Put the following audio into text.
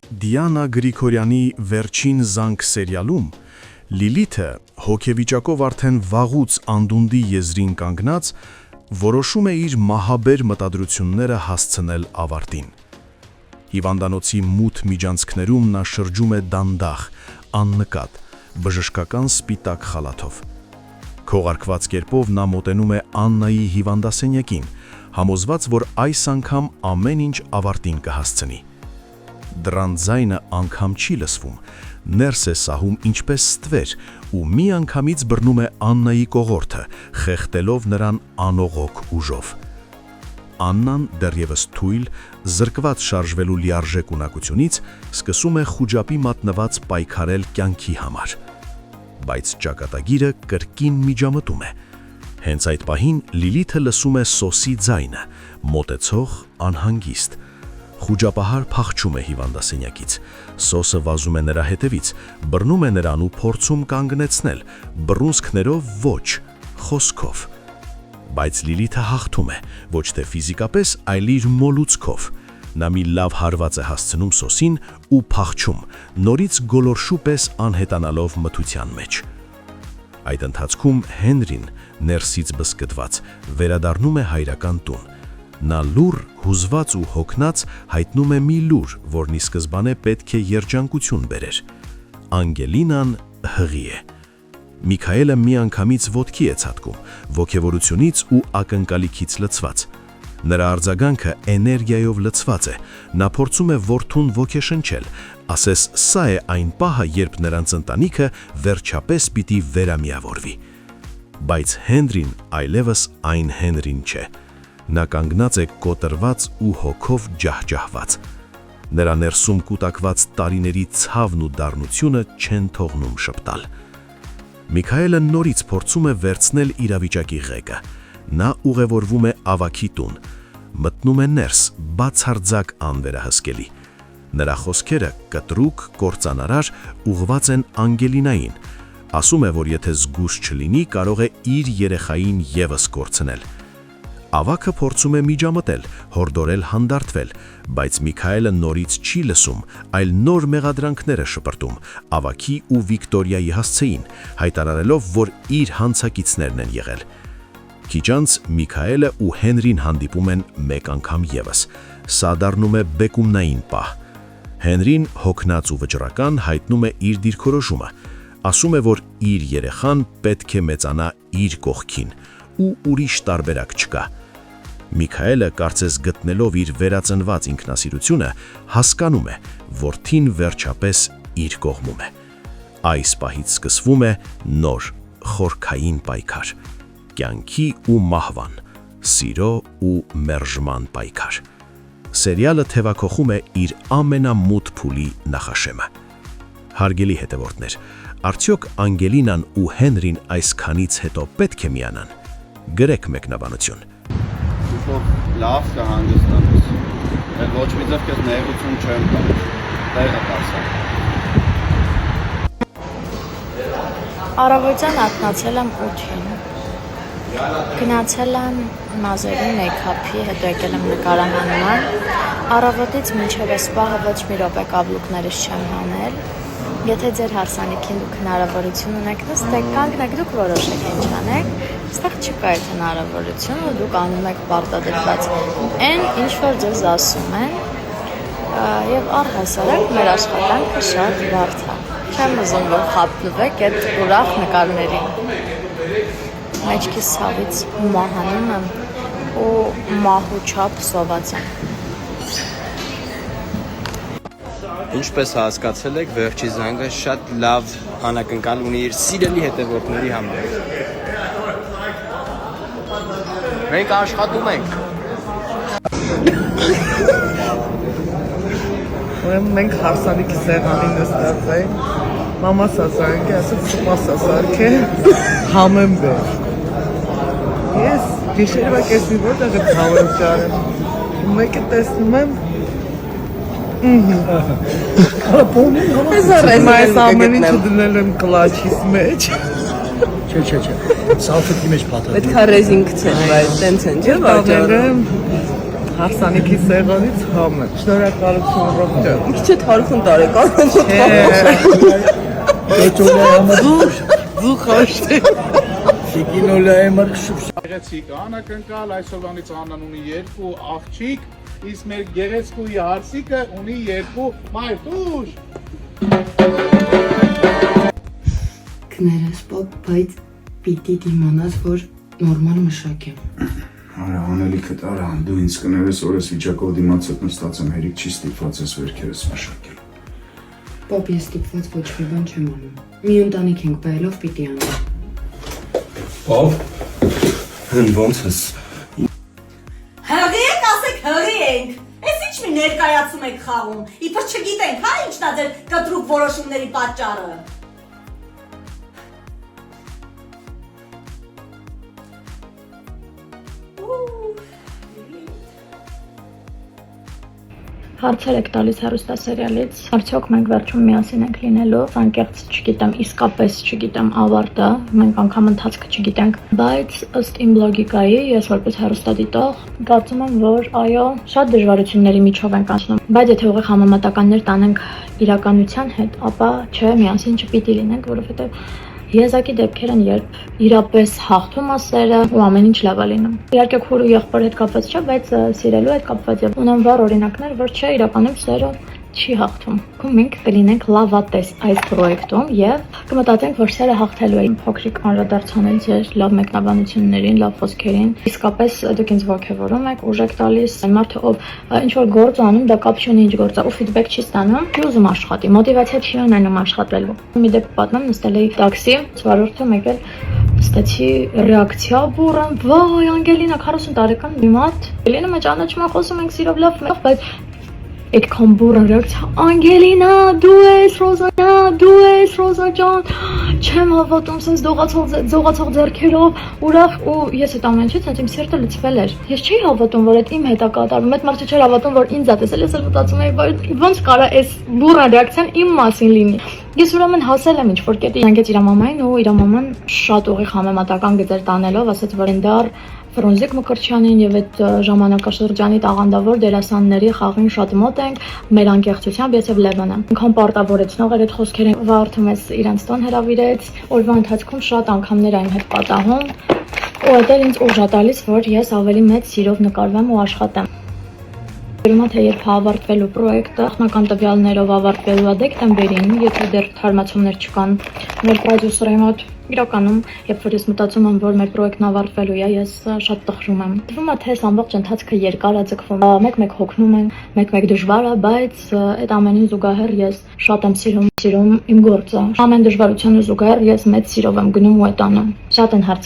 Դիանա Գրիգորյանի վերջին զանգ սերիալում Լիլիթը հոգեվիճակով արդեն վաղուց անդունդի եզրին կանգնած որոշում է իր մահաբեր մտադրությունները հասցնել ավարտին։ Հիվանդանոցի մութ միջանցքներում նա շրջում է դանդաղ, աննկատ, բժշկական սպիտակ խալաթով։ Քողարկված կերպով նա մոտենում է Աննայի հիվանդասենյակին, համոզված, որ այս անգամ ամեն ինչ ավարտին կհասցնի։ Դրան ձայնը անգամ չի լսվում, ներս է սահում ինչպես ստվեր ու մի անգամից բռնում է Աննայի կողորթը, խեղդելով նրան անողոք ուժով։ Աննան դեռևս թույլ, զրկված շարժվելու լիարժեք ունակությունից, սկսում է խուճապի մատնված պայքարել կյանքի համար։ Բայց ճակատագիրը կրկին միջամտում է։ Հենց այդ պահին Լիլիթը լսում է սոսի ձայնը, մոտեցող անհանգիստ։ Խուճապահար փախչում է հիվանդասենյակից, սոսը վազում է նրա հետևից, բռնում է նրան ու փորձում կանգնեցնել, բռունցքներով ոչ, խոսքով։ Բայց Լիլիթը հաղթում է, ոչ թե ֆիզիկապես, այլ իր մոլուցքով։ Նա մի լավ հարված է հասցնում սոսին ու փախչում, նորից գոլորշու պես անհետանալով մթության մեջ։ Այդ ընթացքում Հենրին, ներսից բզկտված, վերադառնում է հայրական տուն։ Նա լուռ, հուզված ու հոգնած հայտնում է մի լուր, որն ի սկզբանե պետք է երջանկություն բերեր։ Անգելինան հղի է։ Միքայելը միանգամից ոտքի է ցատկում, ոգևորությունից ու ակնկալիքից լցված։ Նրա արձագանքը էներգիայով լցված է, նա փորձում է որդուն ոգեշնչել, ասես սա է այն պահը, երբ նրանց ընտանիքը վերջապես պիտի վերամիավորվի։ Բայց Հենրին այլևս այն Հենրին չէ։ Նա կանգնած է կոտրված ու հոգով ջահջահված։ Նրա ներսում կուտակված տարիների ցավն ու դառնությունը չեն թողնում շպտալ։ Միքայելը նորից փորձում է վերցնել իրավիճակի ղեկը։ Նա ուղևորվում է ավագի տուն, մտնում է ներս, բացարձակ անվերահսկելի։ Նրա խոսքերը կտրուկ, կործանարար ուղղված են Անգելինային։ Ասում է, որ եթե զգուշ չլինի, կարող է իր երեխային ևս կորցնել։ Ավագը փորձում է միջամտել, հորդորել հանդարտվել, բայց Միքայելը նորից չի լսում, այլ նոր մեղադրանքներ է շպրտում ավագի ու Վիկտորիայի հասցեին, հայտարարելով, որ իր հանցակիցներն են եղել։ Քիչ անց Միքայելը ու Հենրին հանդիպում են մեկ անգամ ևս։ Սա դառնում է բեկումնային պահ։ Հենրին, հոգնած ու վճռական, հայտնում է իր դիրքորոշումը, ասում է, որ իր երեխան պետք է մեծանա իր կողքին ու ուրիշ տարբերակ չկա։ Միքայելը, կարծես գտնելով իր վերածնված ինքնասիրությունը, հասկանում է, որ թին վերջապես իր կողմում է։ Այս պահից սկսվում է նոր, խորքային պայքար, կյանքի ու մահվան, սիրո ու մերժման պայքար։ Սերիալը թևակողում է իր ամենամութ փուլի նախաշեմը։ Հարգելի հետևորդներ, արդյոք Անգելինան ու Հենրին այսքանից հետո պետք է միանան։ Գրեք մեկնաբանություն։ Լավ կհանգստանաս, բայց ոչ մի ձև քեզ նեղություն չեմ տալու, տեղը տասա։ Առավոտյան արթնացել եմ 8-ին, գնացել եմ մազերի մեյքափի, հետո եկել եմ նկարահանման, առավոտից մինչև այս պահը ոչ մի րոպե կաբլուկներս չեմ հանել։ Եթե ձեր հարսանիքին դուք հնարավորություն ունեք նստեք, կանգնեք, դուք որոշեք ինչ անեք, այստեղ չկա այդ հնարավորությունը, դուք անում եք պարտադրված այն, ինչ որ ձեզ ասում են, եւ առհասարակ մեր աշխատանքը շատ բարդ է։ Չեմ ուզում, որ խաբնվեք այդ ուրախ նկարներին։ Մեջքիս ցավից մահանում եմ ու մահու չափ սոված եմ։ Ինչպես հասկացել եք, վերջի զանգը շատ լավ անակնկալ ունի իր սիրելի հետևորդների համար։ Մենք աշխատում ենք։ Մենք հարսանիքի սեղանին նստած ենք, մամաս ասանք է, ասաց սպաս ասանք է, համեմ բեր։ Ես գիշերվա կեսնի որտեղ եմ համեմ ճարեմ, մեկը տեսնում եմ, այս ամեն ինչը դնել եմ կլաչիս մեջ։ Չէ, սալֆետի մեջ փաթաթ։ Պետք է ռեզին գցել, բայց տենց են, չէ՞ վաճառում։ հարսանիքի սեղանից համ եմ։ Շնորհակալություն Ռոբերտ։ Մի քիչ թարխուն տարեկան։ Դու խաշտի։ Գեղեցիկ անակնկալ այսօրվանից Աննան ունի 2 աղջիկ, իսկ մեր գեղեցկուի հարսիկը ունի 2 մայրտուշ։ Կներես պապ, բայց պիտի դիմանաս, որ նորմալ մշակ եմ։ Արա, անելիքդ արա, դու ինձ կներես որ ես վիճակով դիմացդ նստած եմ, հերիք չի ստիպված ես վերքերս մշակել։ Պապ, ես ստիպված ոչ մի բան չեմ անում։ Մի ընտանիք ենք բայելով պիտի անեմ։ Պապ, ոնց ես։ Հղի եք, ասեք հղի ենք։ Ես ինչ մի ներկայացում եք խաղում։ Իբր չգիտենք, հա ինչն է ձեր կտրուկ որոշումների պատճառը։ Հարցեր եք տալիս հեռուստասերիալից, արդյոք մենք վերջում միասին ենք լինելու, անկեղծ չգիտեմ, իսկապես չգիտեմ ավարտը, մենք անգամ ընթացքը չգիտենք, բայց ըստ իմ լոգիկայի, ես որպես հեռուստադիտող, կարծում եմ, որ այո, շատ դժվարությունների միջով ենք անցնում, բայց եթե ուղիղ համեմատականներ տանենք իրականության հետ, ապա չէ, միասին չպիտի լինենք, որովհետև Եզակի դեպքեր են, երբ իրապես հաղթում ասերը ու ամեն ինչ լավ է լինում։ Իհարկե քուր ու եղբոր հետ կապված չէ, բայց սիրելու հետ կապված է։ Ունեմ վառ օրինակներ, որ չէ, իրականում սերը չի հաղթում։ Ու մենք կլինենք լավատես այս պրոյեկտում եւ կմտածենք, որ սերը հաղթելու է։ Փոքրիկ անդրադարձանել ձեր լավ մեկնաբանություններին, լավ խոսքերին։ Իսկապես դուք ինձ ողջևորում եք, ուժ եք տալիս։ Այն մարդը, ով ինչ որ գործ անում, դա կապ չունի ինչ գործ է, ու ֆիդբեք չի ստանում, չի ուզում աշխատի, մոտիվացիա չի ունենում աշխատելու։ Մի դեպք պատմեմ, նստել էի տաքսի, վարորդը եկել ստացի ռեակցիա բուրըն, վայ, Անգելինա 40 տարեկան մի մարդ։ Ելինը մեջ ճանաչում եմ, խոսում ենք սիրով լավ, բայց այդքան բուրըն ռեակցիա, Անգելինա, դու ես Ռոզա ջան, չեմ հավատում, sense դողացող ձեռքերով, ուրախ ու ես այդ ամեն ինչից իմ սիրտը լցվել էր։ Ես չի հավատում, որ այդ իմ հետ է կատարվում, այդ մարդը չէր հավատում, որ ինձ է տեսել, ես էլ մտածում էի, ոնց կարա այս բուրըն ռեակցիան իմ մասին լինի։ Ես ուրեմն հասել եմ ինչ-որ կետի, զանգեց իր մամային ու իր մաման շատ ուղիղ համեմատական գծեր տանելով, ասաց, որ ընդար Ֆրունզիկ Մկրտչյանին եւ այդ ժամանակաշրջանի տաղանդավոր դերասանների խաղին շատ մոտ ենք, մեր անկեղծությամբ ես եւ Լևոնը։ Ինքան պարտավորեցնող էր այդ խոսքերը, վարդում ես իրանց տոն հրավիրեց, օրվա ընթացքում շատ անգամներ այն հետ պատահում, ու դա ինձ ուժ է տալիս, որ ես ավելի մեծ սիրով նկարվեմ ու աշխատեմ։ Ուրեմն թե երբ ավարտվելու պրոյեկտը, նախնական տվյալներով ավարտվելու է դեկտեմբերին, եթե դեռ թարմացումներ չկան մեր պրոդյուսերի մոտ, իրականում, երբ որ ես մտածում եմ, որ մեր պրոյեկտն ավարտվելու է, ես շատ տխրում եմ։ Թվում է, թե ամբողջ ընթացքը երկար է ձգվում, մեկ-մեկ հոգնում եմ, մեկ-մեկ դժվար է, բայց այդ ամենին զուգահեռ ես շատ եմ սիրում իմ գործը։ Ամեն դժվարությանը զուգահեռ ես մեծ սիրով եմ գնում ու այդ անում։ Շատ են հարցեր